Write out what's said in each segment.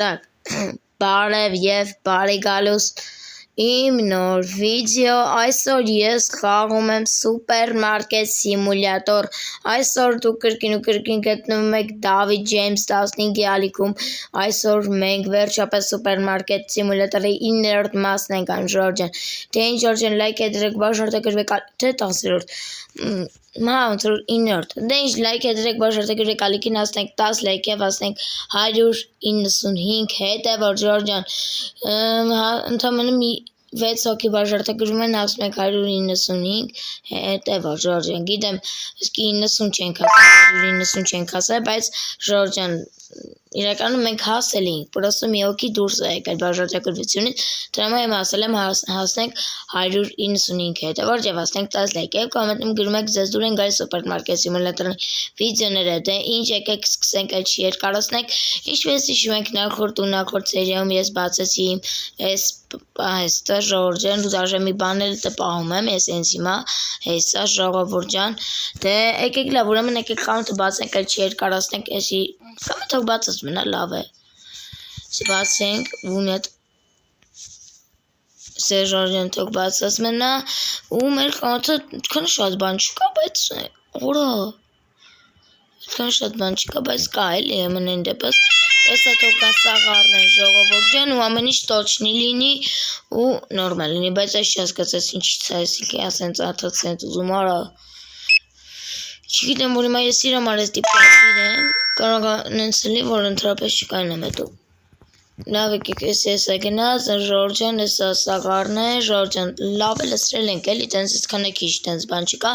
Так, բարև եւ բարի գալուս իմ նոր վիդեո, այսօր ես խաղում եմ սուպերմարկետ սիմուլյատոր, այսօր դուք կրկին գտնվում եք David James 15-ի ալիքում, այսօր մենք վերջապես սուպերմարկետ սիմուլյատորի 9-րդ մասն ենք անում, Ժորժան, թե ինչ Ժորժան, լայք է դրեք, բաժանորդագրվեք, թե 10-րդ, մա ոնց որ 9-րդ, դե ինչ լայք է դրեք, բաժանորդագրվեք, ալիքին հասնենք 10 լայք եւ հասնենք 195 հետեւոր Ժորժան, ընդամենը մի 6 հոգի բաժանորդագրվում են, հասնում ենք 195 հետեւոր Ժորժան, գիտեմ, իսկ 90 չենք հասել, 190 չենք հասել, բայց Ժորժան, իրականում մենք հասել էինք, պրոստը մի հոգի դուրս է եկել բաժանորդագրությունից, դրա համար ասել եմ հասնենք 195 հետեւոր եւ հասնենք 10 լայք եւ կոմենտում գրում եք ձեզ դուր են գալիս սուպերմարկետ սիմուլյատորի վիդեոները, դե ինչ եկեք սկսենք այլ չերկարացնենք, ինչպես հիշում եք նախորդ սերիայում ես բացեցի այս Ժորժան, ու դաժե մի բաներ տպահում եմ, ես հենց հիմա հեսա ժողովուրդ ջան, դե եկեք լավ, ուրեմն եկեք խանութը բացենք, այլ չերկարացնենք, էսի կամ թող բացած մնա, լավ է, բացենք, ու մի հատ Ժորժան թող բացած մնա, ու մեր խանութը այդքան շատ բան չկա, բայց օրա, այդքան շատ բան չկա, բայց կա էլի, ամենայն դեպս, Եսա թող կա սաղարներ ժողովուրդ ջան ու ամեն ինչ տոչնի լինի ու նորմալ լինի, բայց այս չհասկացես ինչից է այսինքն ասենց աթած սենց ուզում արա չգիտեմ որ հիմա ես իր համար ես դիպլատիր եմ կարող նենց լի որ ընդրապես չկանեմ հետո լավ եկեք ես է գնաց Ժորժան եսա սաղարներ Ժորժան լավ է լսրել ենք էլի տենց այսքան է քիչ տենց բան չկա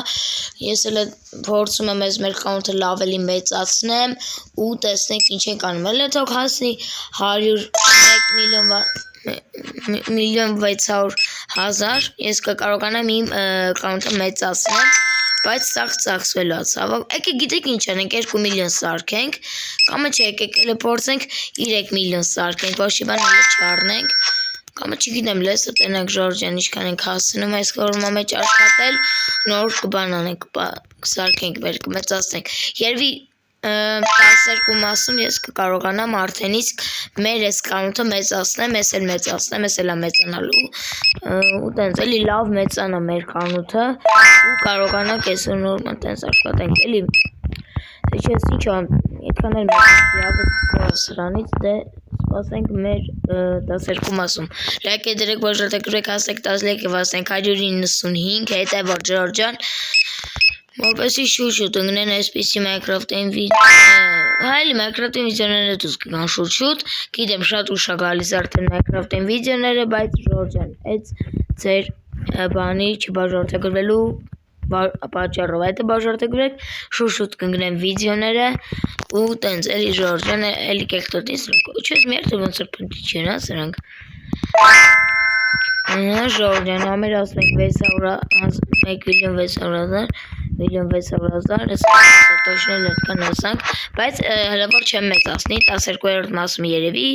ես էլ փորձում եմ ես մեր խանութը լավ էլի մեծացնեմ ու տեսնենք ինչ ենք անում էլ թող հասնի 101 միլիոն 600,000 ես կկարողանամ իմ խանութը մեծացնել բայց սաղ ծախսվելու է ցավոք եկեք գիտեք ինչ անենք 2 միլիոն սարքենք կամ չէ եկեք էլ փորձենք 3 միլիոն սարքենք ոչ մի բան էլ չառնենք կամ չգիտեմ լեսը տենանք Ժորժան ինչքան ենք հասնում այս կողմա մեջ աշխատել նոր կբան անենք սարքենք վեր կմեծացնենք երևի 12 մասում ես կկարողանամ արդեն իսկ մեր այս խանութը մեծացնեմ, ես էլ մեծացնեմ, ես էլ մեծանալու ու տենց էլի լավ մեծանա մեր խանութը ու կարողանանք այսօր նորմալ տենց աշխատենք էլի դե չես ինչ այդքան էլ մեծ սրանից դե սպասենք մեր 12 մասում լայք է դրեք բաժանորդագրվեք հասնենք 10 լայք եւ հասնենք 195 հետեւոր Ժորժան որպեսի շուտ ընկնեն այսպիսի Minecraft-ային հայլի Minecraft-ային վիդեոները դուս կգան շուտ գիտեմ շատ ուշ է գալիս արդեն Minecraft-ային վիդեոները բայց Ժորժան այդ ձեր բանի չբաժանորդագրվելու պատճառով այդ բաժանորդագրվեք շուտ կընկնեն վիդեոները ու տենց էլի Ժորժանը էլի կեկտոտից չես միერთը ոնց որ փնտի չեն սրանք Ժորժան ամեր ասենք 1 միլիոն 600,000 ես տոշնել այդքան ասանք բայց հլը որ չեմ մեծացնի 12-րդ մասում երևի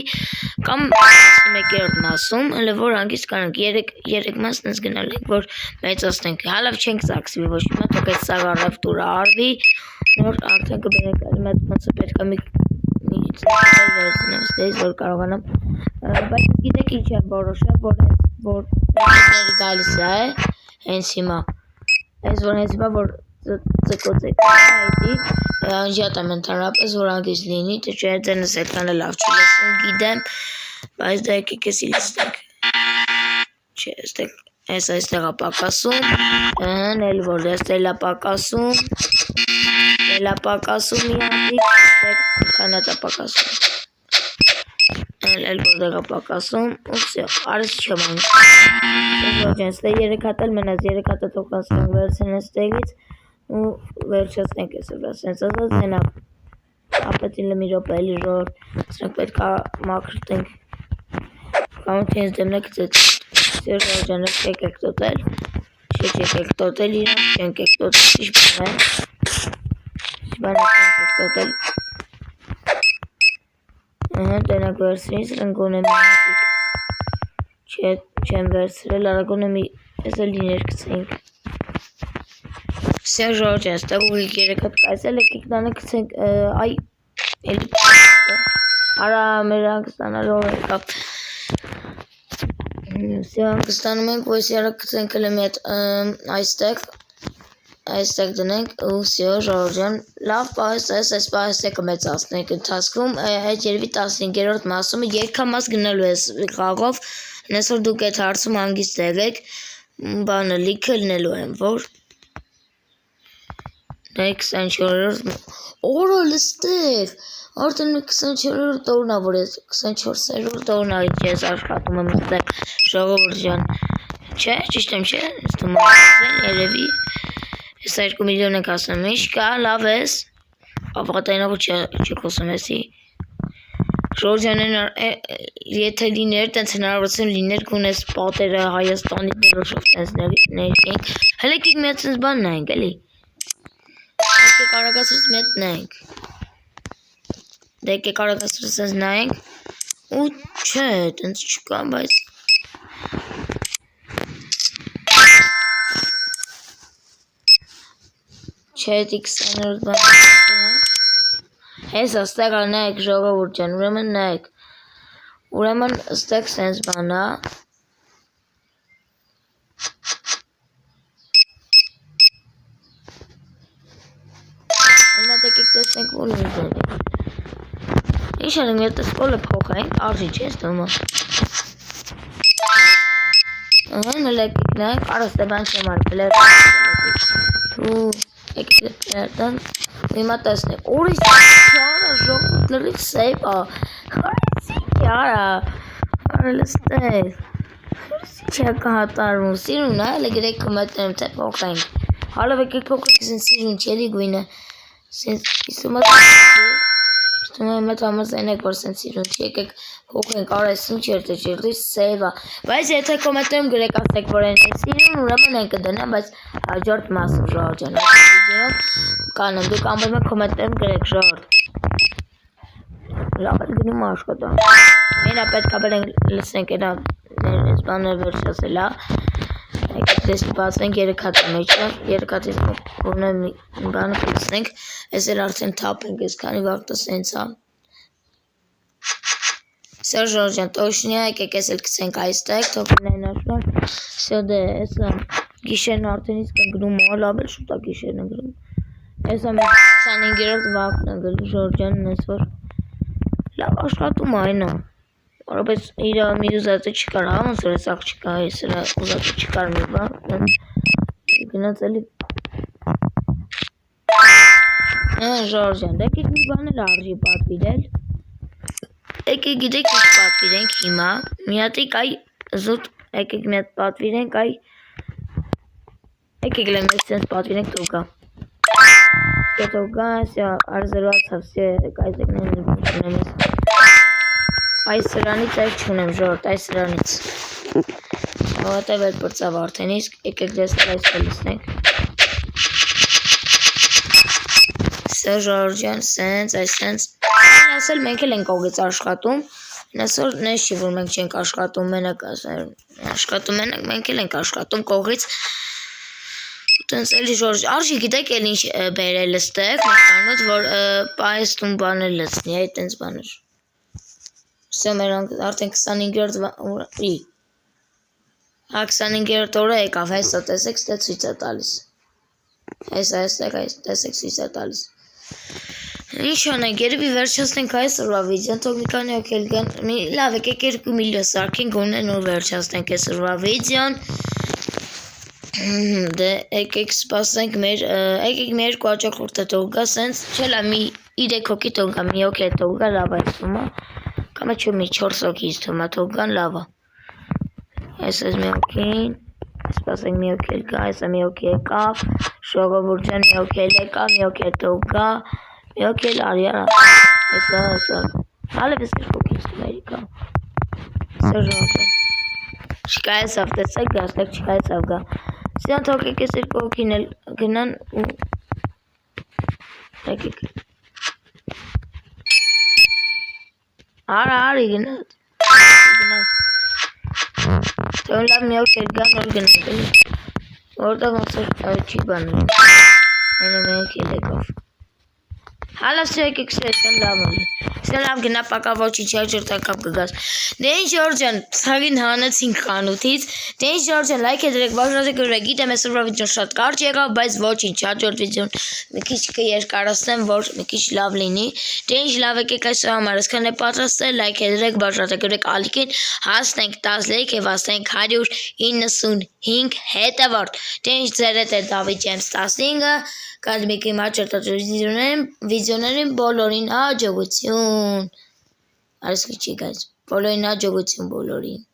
կամ 11-րդ մասում հլը որ հանգիստ կանանք 3 մասն ես գնալ ենք որ մեծացնենք հալավ չենք ծախսվի ոչ մի թող այդ սաղարև տուրը արվի նոր արդեն կբերենք այլ մեծ մասը պետք է մի վերցնեմ ստեյս որ կարողանամ բայց գիտեք ինչ եմ որոշել որ գալիս է հենց հիմա այս որ հենց հիմա որ ծկոծեք այդի անջատեմ ընդհանրապես որ անգից լինի թե չէ ձենս այդքան լավ չլսում գիտեմ բայց դա եկեք էսի լսենք չէ այս այստեղ է պակասում էլ որ այստեղ է պակասում մի հատիկ քանա պակասում էլ որտեղ է պակասում ու վсё արս չեմ անում ստեղ 3 հատ էլ մնաց 3 հատը թող հասնենք վերցնենք ստեղից ու վերջացնենք այս վրա սենց ասած նենա ապետին մի րոպե էլի ժոր սրանք պետք է մաքրտենք կանոց հենց դեմնեք Ժորժանը չեք եկտոտել չեք եկտոտել իրան չենք եկտոտել բան չենք եկտոտել տենակ վերցրին սրանք գոնե մի հատիկ չեմ վերցրել արագոնը մի ես էլ ներկցենք Վсё Ժորժան ստեղ ուղիք 3 հատ կայսել եկեք տանը գցենք այ էլի Արա մեր հանգստանալով եկավ։ Սի հանգստանում ենք, որ սիարը կծենք էլ մի հետ այստեղ դնենք ու սիո ժողջան լավ պահես այս պահեսը կմեծացնենք ընթացքում այդ երևի 15-րդ մասումը երկամաս գնալու ես խաղով այսօր դուք այդ հարցում հանգիստ եղեք բանը լիքը լնելու եմ որ 24-րդ օրը լստեղ արդեն 24-րդ օրն է որ ես 24-րդ օրն է ես աշխատում եմ այստեղ ժողովուրդ ջան չէ ճիշտ եմ չէ երևի ես 2 միլիոն ենք ասում ինչ կա լավ ես ապղատայինով չի խոսում եսի ժողովրդյանեն եթե լիներ տենց հնարավորություն լիներ կունես պատերը Հայաստանի դրոշով տենց ներքենք հլեկիկ մի հատ տենց բան նայենք էլի Դեկե կարագասրից մետ նայենք Դեկե կարագասրից տենց նայենք ու չէ տենց չկա բայց Չէ դի 20-րդ բան Հես աստեղ նայեք ժողովուրդ ջան ուրեմն նայեք ուրեմն աստեղ սենց բան է Հիմա դեկեք տեսնենք որ ինձ Ինչ անենք մի հատ սկոլը փոխենք արժի չէ ստոմա նլեկիկ նայեք արստե բան չեմ արվել Թու եկեք Հիմա տեսնեք Օրիս չարա ժողովուրդ լրիվ սեյվ Խարեցի չարա Արելստեղ Չի կհատարում Սիրուն է էլի գրեք կմետնեմ թե փոխենք Հալով եկեք փոխենք սեն սիրուն չելի գույնը Սեն իսումա մեծ համազայնեք որ սեն սիրուն չի եկեք փոխենք արես ինչ երդ է չերդի սեյվ Բայց եթե կոմետներում գրեք ասեք որ են սիրուն ուրեմն են կդնեմ բայց հաջորդ մասով ժողովուրդ ջան Կանեմ դուք ամբողջ կոմենտներում գրեք ժողովուրդ Լավ էլ գնում աշխատանք Մենա պետք է բերենք լսենք այս բանը վերջացել Դες բացենք երեքաթի մեջը երեքաթից որնեմ բանը պիցնենք Ես էլ արդեն թապ ենք ես քանի վաղտը սենց Սեր ժողջան տոշնյա եկեք ես էլ կցենք այստեղ թոքնային աշխան Սյո դե ես գիշերն արդենից կգնում լավ էլ շուտ է գիշերն ընգրում Ես ամի 25-րդ վաղն ընգրում ժողջանն ես որ լավ աշխատում այնո Որպես իր մի ուզածը չկար ոնց որ ես աղջիկա ես ուզածը չկար մի բան գնաց էլի Ժորժան եկեք մի բան էլ արժի պատվիրել Եկեք գիտեք ինչ պատվիրենք հիմա մի հատիկ այ զուտ եկեք մի հատ պատվիրենք այ եկեք լեմ ես սենց պատվիրենք թողա Թողա արզերվածավ սե կայզեկներն չունեմ ես Այս սրանից այլ չունեմ ժորդ, այս սրանից Հավատև էլ պրծավ արդեն իսկ, եկեք դեսներ այս կլիսնենք Սա ժորջան, սենց, այս սենց Ասել մենք էլ ենք ողից աշխատում Նեսոր նես չի, որ մենք չենք աշխատում, մենակ աշխատում մենք էլ ենք աշխատում կողից Տենց էլի ժորջ, արժի գիտեք էլ ինչ բերել ստեղ, մենք կանոտ, որ պայստում բաներ լծնի, այդ տենց բաներ Սա մեր արդեն 25-րդ օրի 25-րդ օրը եկավ, հեսա տեսեք, ստե ցույց է տալիս Հեսա տեսեք ցույց է տալիս Ինչ անենք, երևի վերջացնենք այս օրվա վիդեոն, թող մի քանի հոգի գան լավ եկեք 2 միլիոն սարքենք ունեն ու վերջացնենք այս օրվա վիդեոն Դե եկեք սպասենք մեր երկու հաջողորդը թող գա, սենց չէ լավ մի 3 հոգի թող գա, մի հոգի թող գա, լավ այս թվում է Կամ է մի 4 հոգից թվում է թող գան լավ է Այս մի հոգին Սպասենք մի հոգի էլ գա, այսա մի հոգի եկավ Ժողովուրդ ջան մի հոգի էլ եկավ, մի հոգի թող գա Մի հոգի էլ արի արա Այսա Հալև ես 2 հոգից թվում է եկա Սա ժողովուրդ Չկա եսավ տեսեք գա, ստեղ չկա եսավ գա Սիան թողեք ես 2 հոգին էլ գնան ու Եկեք Արի գնաց Թող լավ մի հոգ էլ գան որ գնանք էլի Որտեղ ոնց որ չի բանում Այնը մի հոգ էլ եկավ Հալավ սյո եկեք սյո եկան լավ Սելամ գնա պակա ոչինչ ջրտակապ կգաս։ Դե ինչ Ժորժան, ցավին հանեցինք խանութից։ Դե ինչ Ժորժան, լայք դրեք, բաժանեք գրեք, գիտեմ այս վիդեոն շատ կարճ եղավ, բայց ոչինչ, հաջորդ վիդեոն մի քիչ կերկարացնեմ, որ մի քիչ լավ լինի։ Դե ինչ լավ եկեք այսօր համար, այսքան է պատրաստել, լայք դրեք, բաժանեք գրեք ալիքին, հասնենք 13 եւ հասնենք 195 հետևորդ։ Դե ինչ ձեր հետ է David James 15-ը, կազմիկի մաճերտած վիդեոներին բոլորին հաջողություն։ Այսինքն չի guys, բոլորին հաջողություն բոլորին։